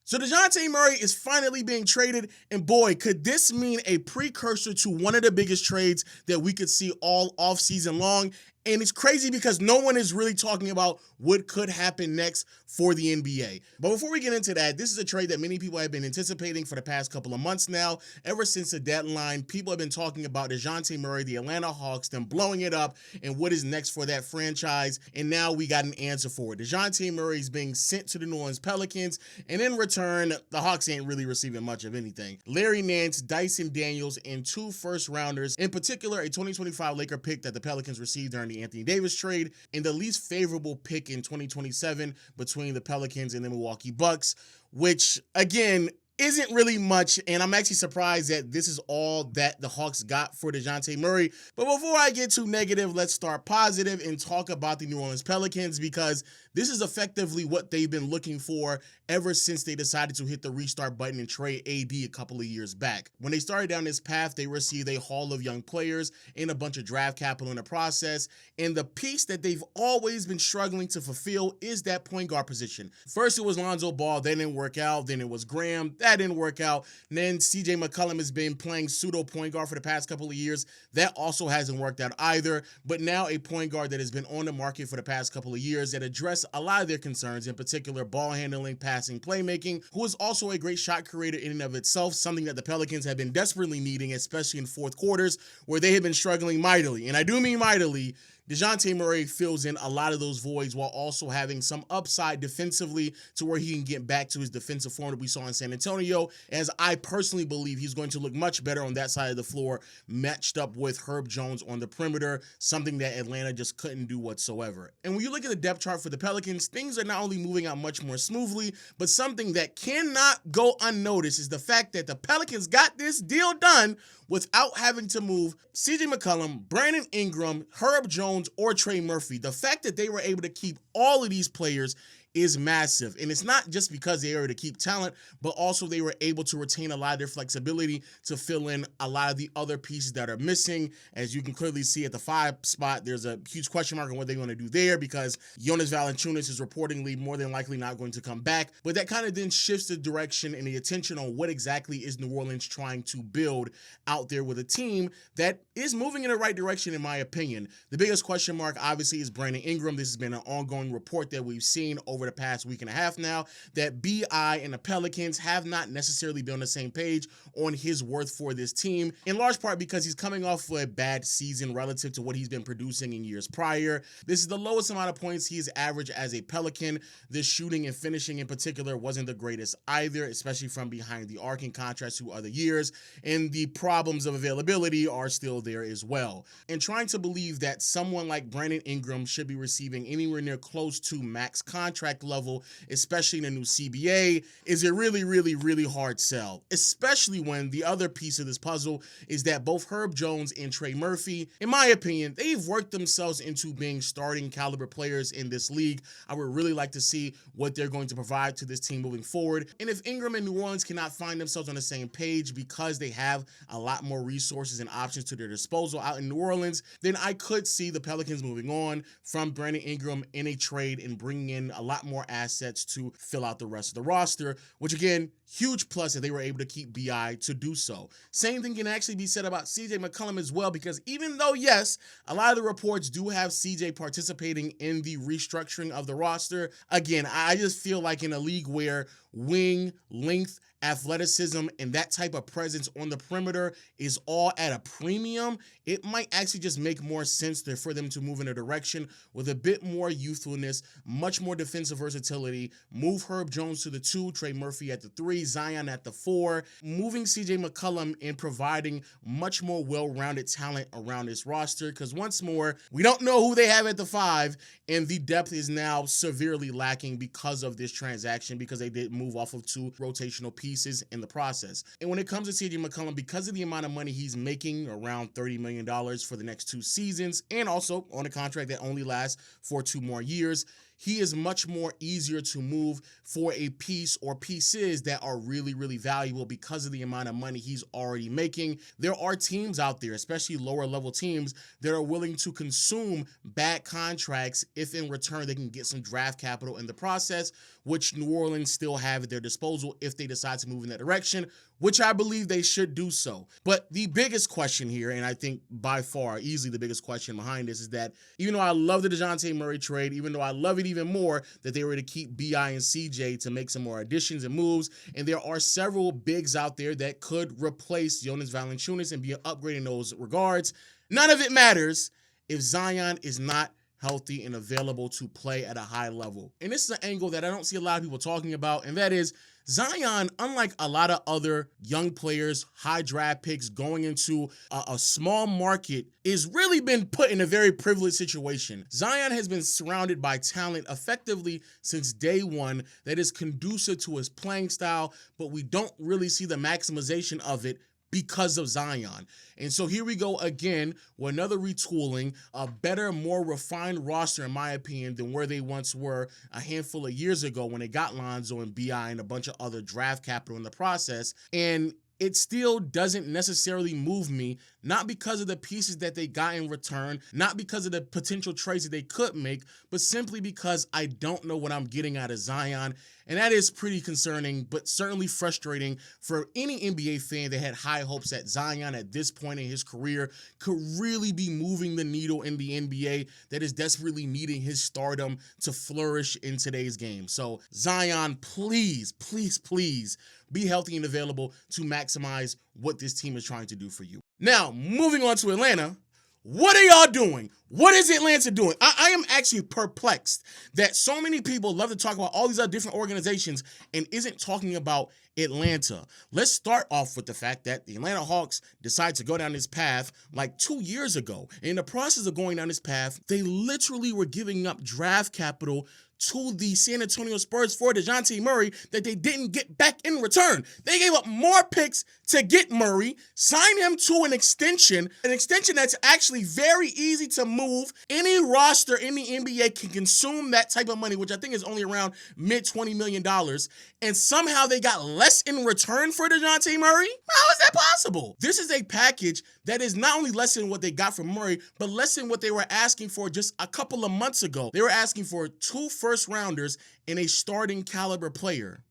So DeJounte Murray is finally being traded, and boy, could this mean a precursor to one of the biggest trades that we could see all offseason long. And it's crazy because no one is really talking about what could happen next for the NBA. But before we get into that, this is a trade that many people have been anticipating for the past couple of months now. Ever since the deadline, people have been talking about DeJounte Murray, the Atlanta Hawks, them blowing it up, and what is next for that franchise. And now we got an answer for it. DeJounte Murray is being sent to the New Orleans Pelicans, and in return, the Hawks ain't really receiving much of anything. Larry Nance, Dyson Daniels, and 2 first-rounders, in particular a 2025 Laker pick that the Pelicans received during the Anthony Davis trade, and the least favorable pick in 2027 between the Pelicans and the Milwaukee Bucks, which, again, isn't really much, and I'm actually surprised that this is all that the Hawks got for DeJounte Murray. But before I get too negative, let's start positive and talk about the New Orleans Pelicans, because this is effectively what they've been looking for ever since they decided to hit the restart button and trade AD a couple of years back. When they started down this path, they received a haul of young players and a bunch of draft capital in the process, and the piece that they've always been struggling to fulfill is that point guard position. First it was Lonzo Ball, that didn't work out, then it was Graham, that didn't work out, and then CJ McCullum has been playing pseudo point guard for the past couple of years, that also hasn't worked out either. But now a point guard that has been on the market for the past couple of years that address a lot of their concerns, in particular ball handling, passing, playmaking, who is also a great shot creator in and of itself, something that the Pelicans have been desperately needing, especially in fourth quarters where they have been struggling mightily. And I do mean mightily. DeJounte Murray fills in a lot of those voids while also having some upside defensively to where he can get back to his defensive form that we saw in San Antonio, as I personally believe he's going to look much better on that side of the floor matched up with Herb Jones on the perimeter, something that Atlanta just couldn't do whatsoever. And when you look at the depth chart for the Pelicans, things are not only moving out much more smoothly, but something that cannot go unnoticed is the fact that the Pelicans got this deal done without having to move CJ McCullum, Brandon Ingram, Herb Jones, or Trey Murphy. The fact that they were able to keep all of these players is massive. And it's not just because they were able to keep talent, but also they were able to retain a lot of their flexibility to fill in a lot of the other pieces that are missing. As you can clearly see at the 5 spot, there's a huge question mark on what they're going to do there, because Jonas Valanciunas is reportedly more than likely not going to come back. But that kind of then shifts the direction and the attention on what exactly is New Orleans trying to build out there with a team that is moving in the right direction, in my opinion. The biggest question mark, obviously, is Brandon Ingram. This has been an ongoing report that we've seen over the past week and a half now, that BI and the Pelicans have not necessarily been on the same page on his worth for this team, in large part because he's coming off a bad season relative to what he's been producing in years prior. This is the lowest amount of points he's averaged as a Pelican. The shooting and finishing in particular wasn't the greatest either, especially from behind the arc in contrast to other years, and the problems of availability are still there as well. And trying to believe that someone like Brandon Ingram should be receiving anywhere near close to max contract level, especially in a new CBA, is a really, really, really hard sell, especially when the other piece of this puzzle is that both Herb Jones and Trey Murphy, in my opinion, they've worked themselves into being starting caliber players in this league. I would really like to see what they're going to provide to this team moving forward. And if Ingram and New Orleans cannot find themselves on the same page because they have a lot more resources and options to their disposal out in New Orleans, then I could see the Pelicans moving on from Brandon Ingram in a trade and bringing in a lot more assets to fill out the rest of the roster, which again, huge plus that they were able to keep BI to do so. Same thing can actually be said about CJ McCullum as well, because even though, yes, a lot of the reports do have CJ participating in the restructuring of the roster, again, I just feel like in a league where wing, length, athleticism, and that type of presence on the perimeter is all at a premium, it might actually just make more sense there for them to move in a direction with a bit more youthfulness, much more defensive versatility, move Herb Jones to the 2, Trey Murphy at the 3, Zion at the 4, moving CJ McCullum and providing much more well-rounded talent around this roster, because once more, we don't know who they have at the 5, and the depth is now severely lacking because of this transaction, because they did move off of 2 rotational pieces in the process. And when it comes to CJ McCullum, because of the amount of money he's making, around $30 million for the next 2 seasons, and also on a contract that only lasts for 2 more years, he is much more easier to move for a piece or pieces that are really, really valuable because of the amount of money he's already making. There are teams out there, especially lower level teams, that are willing to consume bad contracts if in return they can get some draft capital in the process, which New Orleans still have at their disposal if they decide to move in that direction, which I believe they should do so. But the biggest question here, and I think by far easily the biggest question behind this, is that even though I love the DeJounte Murray trade, even though I love it even more that they were to keep B.I. and C.J. to make some more additions and moves, and there are several bigs out there that could replace Jonas Valanciunas and be an upgrade in those regards, none of it matters if Zion is not healthy and available to play at a high level. And this is an angle that I don't see a lot of people talking about, and that is Zion, unlike a lot of other young players, high draft picks going into a small market, is really been put in a very privileged situation. Zion has been surrounded by talent effectively since day one that is conducive to his playing style, but we don't really see the maximization of it because of Zion. And so here we go again with another retooling, a better, more refined roster, in my opinion, than where they once were a handful of years ago when they got Lonzo and B.I. and a bunch of other draft capital in the process. And it still doesn't necessarily move me, not because of the pieces that they got in return, not because of the potential trades that they could make, but simply because I don't know what I'm getting out of Zion. And that is pretty concerning, but certainly frustrating for any NBA fan that had high hopes that Zion at this point in his career could really be moving the needle in the NBA that is desperately needing his stardom to flourish in today's game. So Zion, please, please, please be healthy and available to maximize what this team is trying to do for you. Now, moving on to Atlanta. What are y'all doing? What is Atlanta doing? I am actually perplexed that so many people love to talk about all these other different organizations and isn't talking about Atlanta. Let's start off with the fact that the Atlanta Hawks decided to go down this path like 2 years ago. In the process of going down this path, they literally were giving up draft capital to the San Antonio Spurs for DeJounte Murray that they didn't get back in return. They gave up more picks to get Murray, signed him to an extension that's actually very easy to move. Any roster in the NBA can consume that type of money, which I think is only around mid-$20 million, and somehow they got less in return for DeJounte Murray? How is that possible? This is a package that is not only less than what they got from Murray, but less than what they were asking for just a couple of months ago. They were asking for 2 first-rounders and a starting caliber player.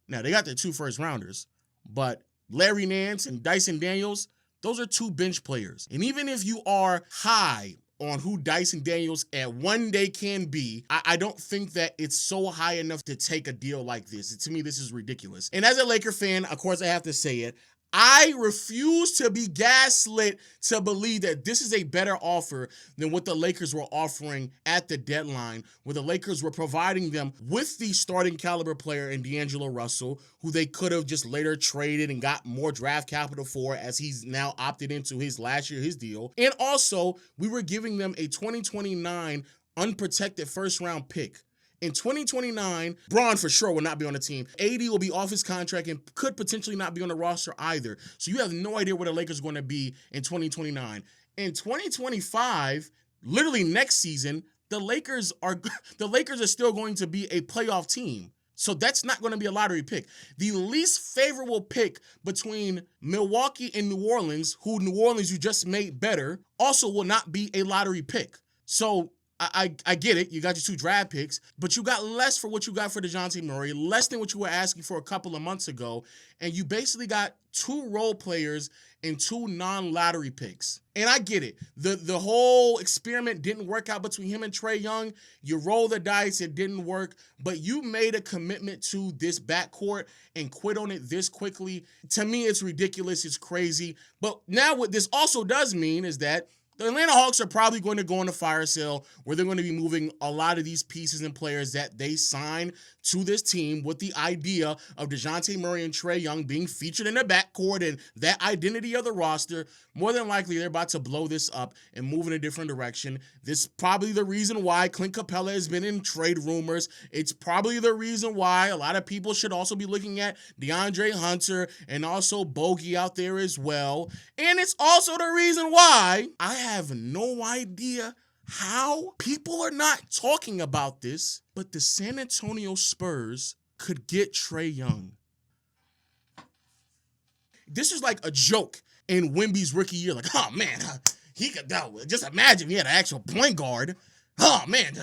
Now, they got their 2 first-rounders, but Larry Nance and Dyson Daniels, those are 2 bench players. And even if you are high on who Dyson Daniels at one day can be, I don't think that it's so high enough to take a deal like this. To me, this is ridiculous. And as a Laker fan, of course, I have to say it, I refuse to be gaslit to believe that this is a better offer than what the Lakers were offering at the deadline, where the Lakers were providing them with the starting caliber player in D'Angelo Russell, who they could have just later traded and got more draft capital for, as he's now opted into his last year, his deal. And also, we were giving them a 2029 unprotected first-round pick. In 2029, Braun for sure will not be on the team. AD will be off his contract and could potentially not be on the roster either. So you have no idea where the Lakers are going to be in 2029. In 2025, literally next season, the Lakers are still going to be a playoff team. So that's not going to be a lottery pick. The least favorable pick between Milwaukee and New Orleans, who New Orleans you just made better, also will not be a lottery pick. So I get it. You got your 2 draft picks, but you got less for what you got for DeJounte Murray, less than what you were asking for a couple of months ago, and you basically got 2 role players and 2 non-lottery picks. And I get it. The whole experiment didn't work out between him and Trey Young. You roll the dice, it didn't work, but you made a commitment to this backcourt and quit on it this quickly. To me, it's ridiculous. It's crazy. But now what this also does mean is that the Atlanta Hawks are probably going to go on a fire sale where they're going to be moving a lot of these pieces and players that they sign to this team with the idea of DeJounte Murray and Trey Young being featured in the backcourt and that identity of the roster. More than likely, they're about to blow this up and move in a different direction. This is probably the reason why Clint Capella has been in trade rumors. It's probably the reason why a lot of people should also be looking at DeAndre Hunter and also Bogey out there as well. And it's also the reason why I have no idea how people are not talking about this, but the San Antonio Spurs could get Trey Young. This is like a joke in Wemby's rookie year. Like, oh man, he could go. Just imagine he had an actual point guard. Oh man,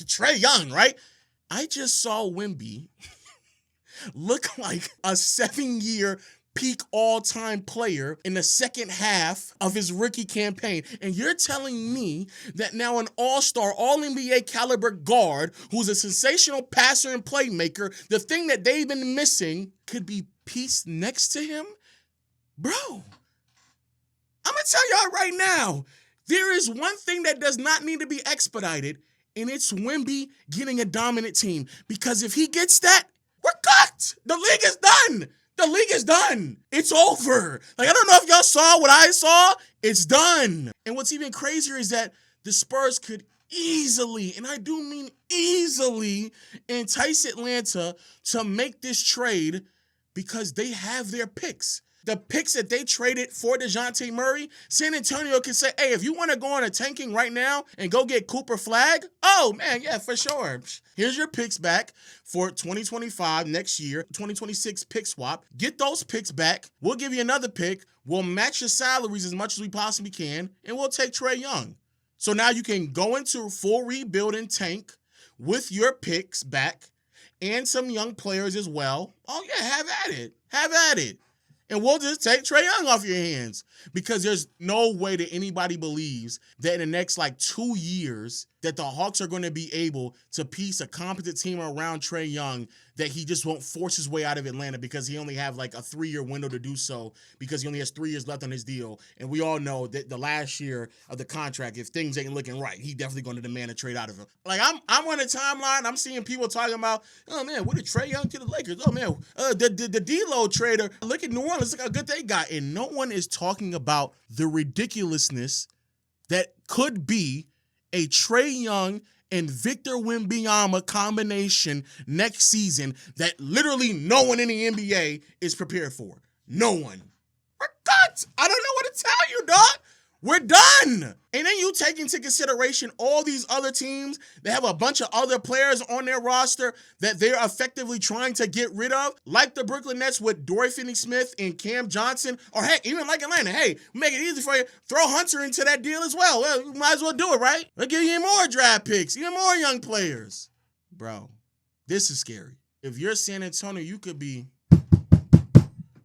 Trey Young, right? I just saw Wemby look like a 7-year peak all-time player in the second half of his rookie campaign. And you're telling me that now an all-star, all-NBA caliber guard who's a sensational passer and playmaker, the thing that they've been missing, could be pieced next to him? Bro, I'm going to tell y'all right now, there is one thing that does not need to be expedited, and it's Wemby getting a dominant team. Because if he gets that, we're cooked. The league is done. The league is done. It's over. Like, I don't know if y'all saw what I saw. It's done. And what's even crazier is that the Spurs could easily, and I do mean easily, entice Atlanta to make this trade because they have their picks. The picks that they traded for DeJounte Murray, San Antonio can say, hey, if you want to go on a tanking right now and go get Cooper Flag, oh, man, yeah, for sure. Here's your picks back for 2025, next year, 2026 pick swap. Get those picks back. We'll give you another pick. We'll match your salaries as much as we possibly can, and we'll take Trey Young. So now you can go into full rebuild and tank with your picks back and some young players as well. Oh, yeah, have at it. Have at it. And we'll just take Trey Young off your hands because there's no way that anybody believes that in the next 2 years that the Hawks are going to be able to piece a competent team around Trey Young, that he just won't force his way out of Atlanta because he only have a 3-year window to do so because he only has 3 years left on his deal. And we all know that the last year of the contract, if things ain't looking right, he definitely going to demand a trade out of him. I'm on a timeline. I'm seeing people talking about, oh man, what did Trey Young to the Lakers? Oh man, the D-Lo trader. Look at New Orleans. Look how good they got. And no one is talking about the ridiculousness that could be a Trey Young and Victor Wembanyama combination next season that literally no one in the NBA is prepared for. No one. We're cut. I don't know what to tell you, dog. We're done. And then you take into consideration all these other teams that have a bunch of other players on their roster that they're effectively trying to get rid of, like the Brooklyn Nets with Dorian Finney-Smith and Cam Johnson, or heck, even like Atlanta. Hey, make it easy for you. Throw Hunter into that deal as well. Well, you might as well do it, right? We'll give you more draft picks, even more young players. Bro, this is scary. If you're San Antonio, you could be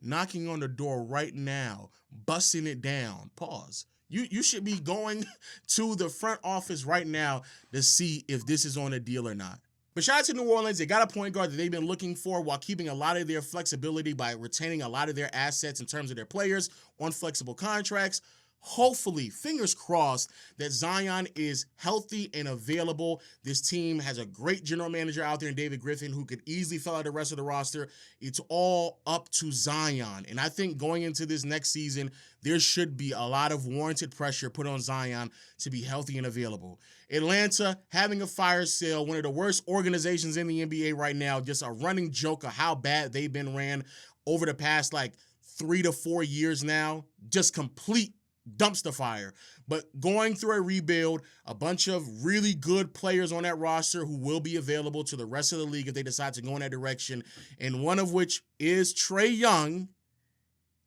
knocking on the door right now, busting it down. Pause. You should be going to the front office right now to see if this is on a deal or not. But shout out to New Orleans. They got a point guard that they've been looking for while keeping a lot of their flexibility by retaining a lot of their assets in terms of their players on flexible contracts. Hopefully, fingers crossed, that Zion is healthy and available. This team has a great general manager out there in David Griffin who could easily fill out the rest of the roster. It's all up to Zion. And I think going into this next season, there should be a lot of warranted pressure put on Zion to be healthy and available. Atlanta having a fire sale, one of the worst organizations in the NBA right now, just a running joke of how bad they've been ran over the past 3 to 4 years now. Just complete dumpster fire. But going through a rebuild, a bunch of really good players on that roster who will be available to the rest of the league if they decide to go in that direction, and one of which is Trey Young.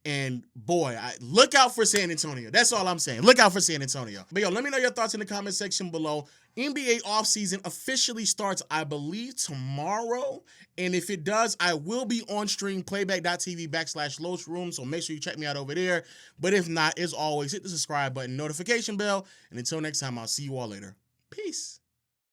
And boy, look out for San Antonio. That's all I'm saying. Look out for San Antonio. But let me know your thoughts in the comment section below. NBA offseason officially starts, I believe, tomorrow. And if it does, I will be on stream, playback.tv/Los Room. So make sure you check me out over there. But if not, as always, hit the subscribe button, notification bell. And until next time, I'll see you all later. Peace.